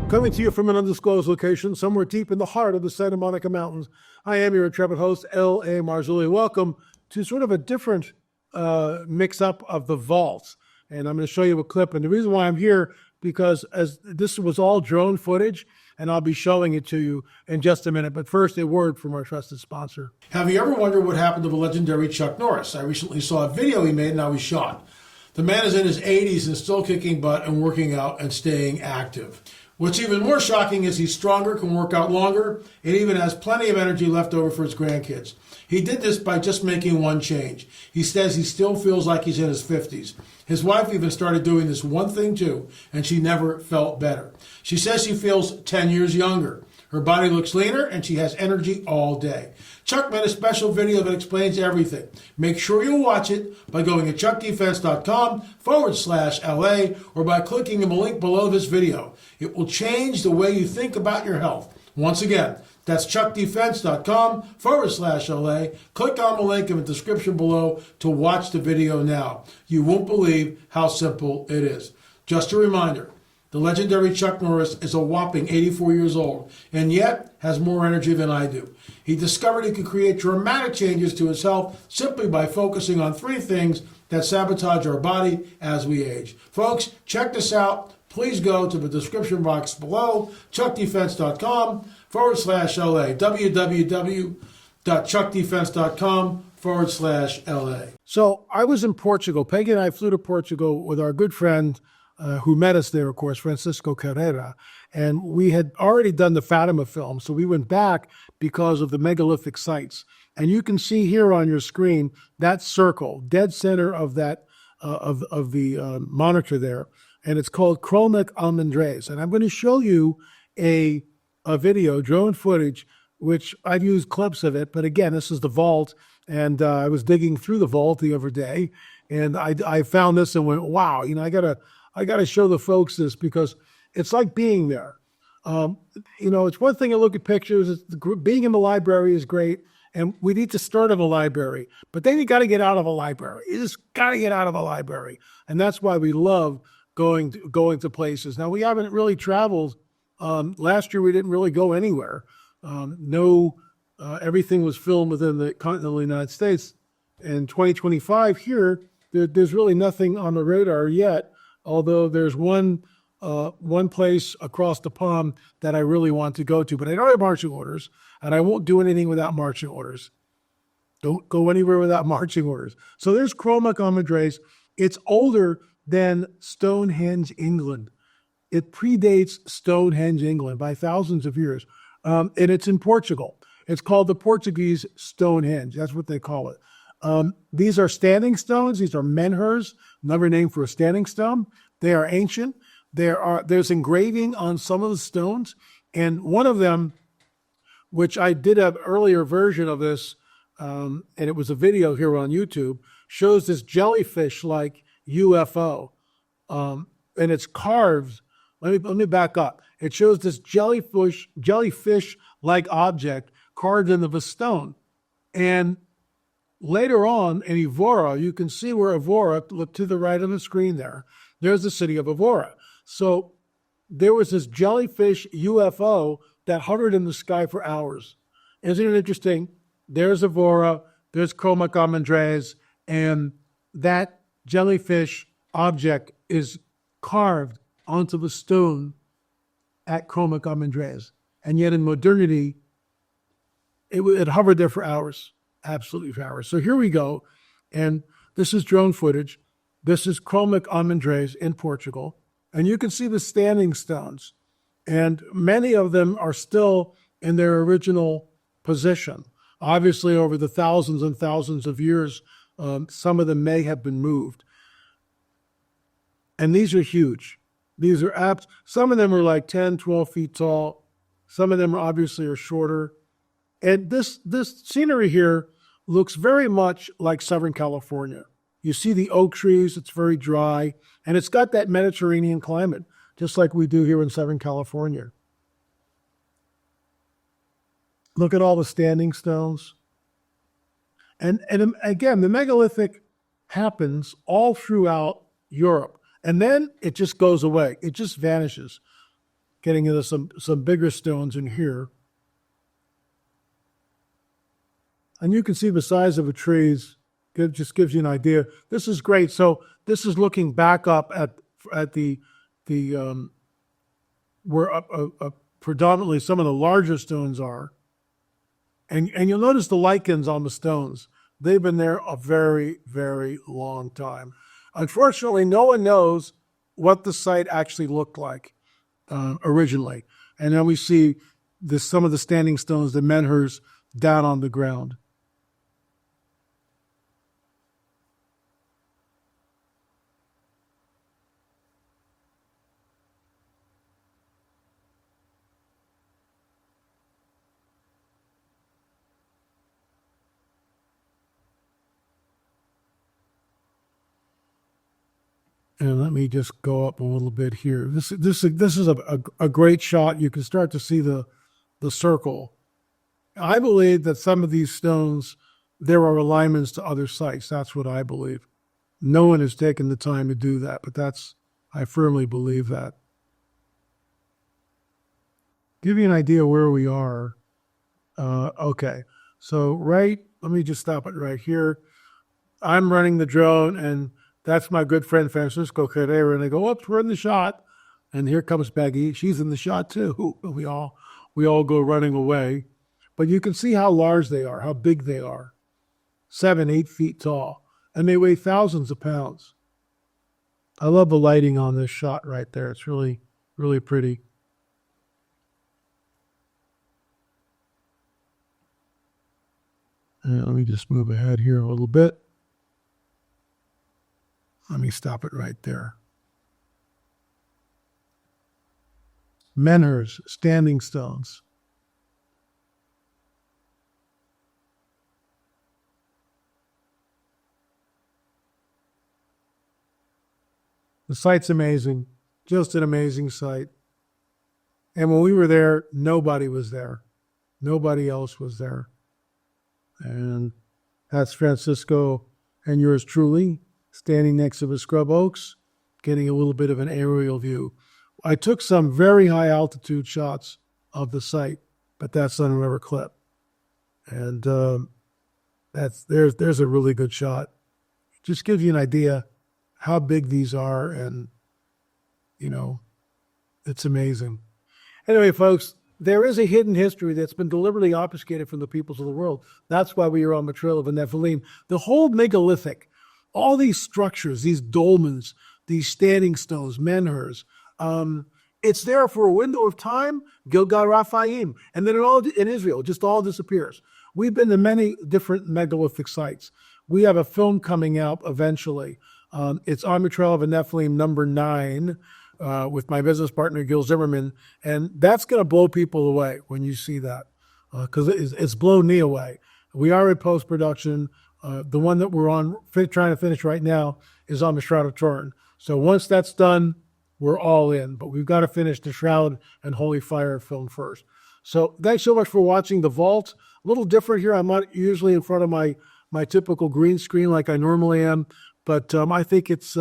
Coming to you from an undisclosed location, somewhere deep in the heart of the Santa Monica Mountains, I am your intrepid host, L.A. Marzulli. Welcome to sort of a different mix-up of the vaults. And I'm going to show you a clip. And the reason why I'm here, because as this was all drone footage, and I'll be showing it to you in just a minute. But first, a word from our trusted sponsor. Have you ever wondered what happened to the legendary Chuck Norris? I recently saw a video he made and how he shot. The man is in his 80s and still kicking butt and working out and staying active. What's even more shocking is he's stronger, can work out longer, and even has plenty of energy left over for his grandkids. He did this by just making one change. He says he still feels like he's in his 50s. His wife even started doing this one thing too, and she never felt better. She says she feels 10 years younger. Her body looks leaner, and she has energy all day. Chuck made a special video that explains everything. Make sure you watch it by going to chuckdefense.com/LA or by clicking on the link below this video. It will change the way you think about your health. Once again, that's chuckdefense.com/LA. Click on the link in the description below to watch the video now. You won't believe how simple it is. Just a reminder, the legendary Chuck Norris is a whopping 84 years old, and yet has more energy than I do. He discovered he could create dramatic changes to his health simply by focusing on 3 things that sabotage our body as we age. Folks, check this out. Please go to the description box below, chuckdefense.com/LA, www.chuckdefense.com/LA. So I was in Portugal. Peggy and I flew to Portugal with our good friend who met us there, of course, Francisco Carrera. And we had already done the Fatima film, so we went back because of the megalithic sites. And you can see here on your screen that circle, dead center of that of the monitor there, and it's called Cromlech Almendres. And I'm going to show you a video, drone footage, which I've used clips of it. But again, this is the vault, and I was digging through the vault the other day, and I found this and went, wow, you know, I gotta show the folks this because it's like being there. You know, it's one thing to look at pictures. Being in the library is great, and we need to start in the library. But then you got to get out of a library. You just got to get out of a library, and that's why we love going to places. Now, we haven't really traveled. Last year, we didn't really go anywhere. Everything was filmed within the continental United States. In 2025 here, there's really nothing on the radar yet. Although there's one place across the pond that I really want to go to, but I don't have marching orders, and I won't do anything without marching orders. Don't go anywhere without marching orders. So there's Cromlech Almendres. It's older than Stonehenge, England. It predates Stonehenge, England by thousands of years, and it's in Portugal. It's called the Portuguese Stonehenge. That's what they call it. These are standing stones. These are menhirs, another name for a standing stone. They are ancient. There's engraving on some of the stones, and one of them, which I did an earlier version of this, and it was a video here on YouTube, shows this jellyfish-like UFO, and it's carved. Let me back up. It shows this jellyfish-like object carved into the stone, and later on in Evora, you can see where Evora, look to the right of the screen there, there's the city of Evora. So there was this jellyfish UFO that hovered in the sky for hours. Isn't it interesting? There's Evora, there's Cromlech Almendres, and that jellyfish object is carved onto the stone at Cromlech Almendres. And yet in modernity, it hovered there for hours. Absolutely for hours. So here we go. And this is drone footage. This is Cromlech Almendres in Portugal. And you can see the standing stones. And many of them are still in their original position. Obviously, over the thousands and thousands of years, some of them may have been moved. And these are huge. These are some of them are like 10, 12 feet tall. Some of them obviously are shorter. And this scenery here looks very much like Southern California. You see the oak trees, it's very dry, and it's got that Mediterranean climate, just like we do here in Southern California. Look at all the standing stones. And again, the megalithic happens all throughout Europe, and then it just goes away. It just vanishes. getting into some bigger stones in here. And you can see the size of the trees. It just gives you an idea. This is great. So this is looking back up at the where predominantly some of the larger stones are. And you'll notice the lichens on the stones. They've been there a very, very long time. Unfortunately, no one knows what the site actually looked like originally. And then we see some of the standing stones, the menhirs, down on the ground. And let me just go up a little bit here. This is a great shot. You can start to see the circle. I believe that some of these stones, there are alignments to other sites. That's what I believe. No one has taken the time to do that, but I firmly believe that. Give you an idea where we are. Okay, so let me just stop it right here. I'm running the drone, and that's my good friend Francisco Carrera, and they go, "Oops, we're in the shot." And here comes Peggy. She's in the shot too. We all go running away. But you can see how large they are, how big they are. 7, 8 feet tall. And they weigh thousands of pounds. I love the lighting on this shot right there. It's really, really pretty. And let me just move ahead here a little bit. Let me stop it right there. Menhirs, standing stones. The site's amazing, just an amazing site. And when we were there, nobody was there. Nobody else was there. And that's Francisco and yours truly, standing next to the scrub oaks, getting a little bit of an aerial view. I took some very high altitude shots of the site, but that's on another clip. And there's a really good shot. Just gives you an idea how big these are, and it's amazing. Anyway, folks, there is a hidden history that's been deliberately obfuscated from the peoples of the world. That's why we are on the trail of the Nephilim. The whole megalithic, all these structures, these dolmens, these standing stones, menhirs, it's there for a window of time, Gilgal Raphaim, and then in Israel, just all disappears. We've been to many different megalithic sites. We have a film coming out eventually. It's On the Trail of a Nephilim #9 with my business partner, Gil Zimmerman, and that's going to blow people away when you see that because it's blown me away. We are in post-production. The one that we're on, trying to finish right now, is on the Shroud of Turin. So once that's done, we're all in. But we've got to finish the Shroud and Holy Fire film first. So thanks so much for watching The Vault. A little different here. I'm not usually in front of my typical green screen like I normally am. But I think it's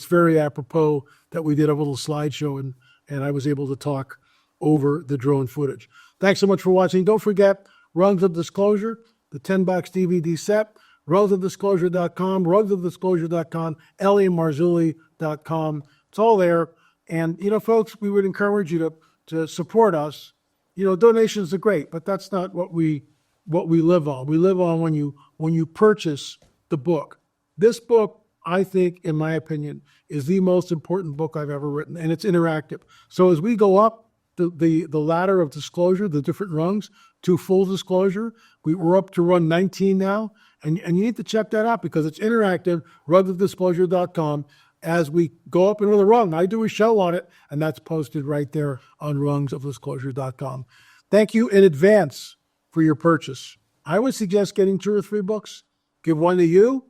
very apropos that we did a little slideshow and I was able to talk over the drone footage. Thanks so much for watching. Don't forget, Rungs of Disclosure, the 10-box DVD set, rugsofdisclosure.com, rugsofdisclosure.com, ellieandmarzulli.com. It's all there. And, folks, we would encourage you to support us. Donations are great, but that's not what we live on. We live on when you purchase the book. This book, I think, in my opinion, is the most important book I've ever written, and it's interactive. So as we go up the ladder of disclosure, the different rungs, to full disclosure, we're up to run 19 now, and you need to check that out because it's interactive, rugsofdisclosure.com. As we go up another rung, I do a show on it, and that's posted right there on rungsofdisclosure.com. Thank you in advance for your purchase. I would suggest getting 2 or 3 books. Give one to you,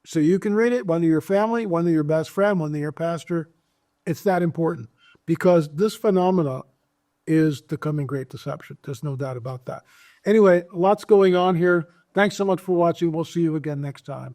so you can read it, one to your family, one to your best friend, one to your pastor. It's that important because this phenomena is the coming great deception. There's no doubt about that. Anyway, lots going on here. Thanks so much for watching. We'll see you again next time.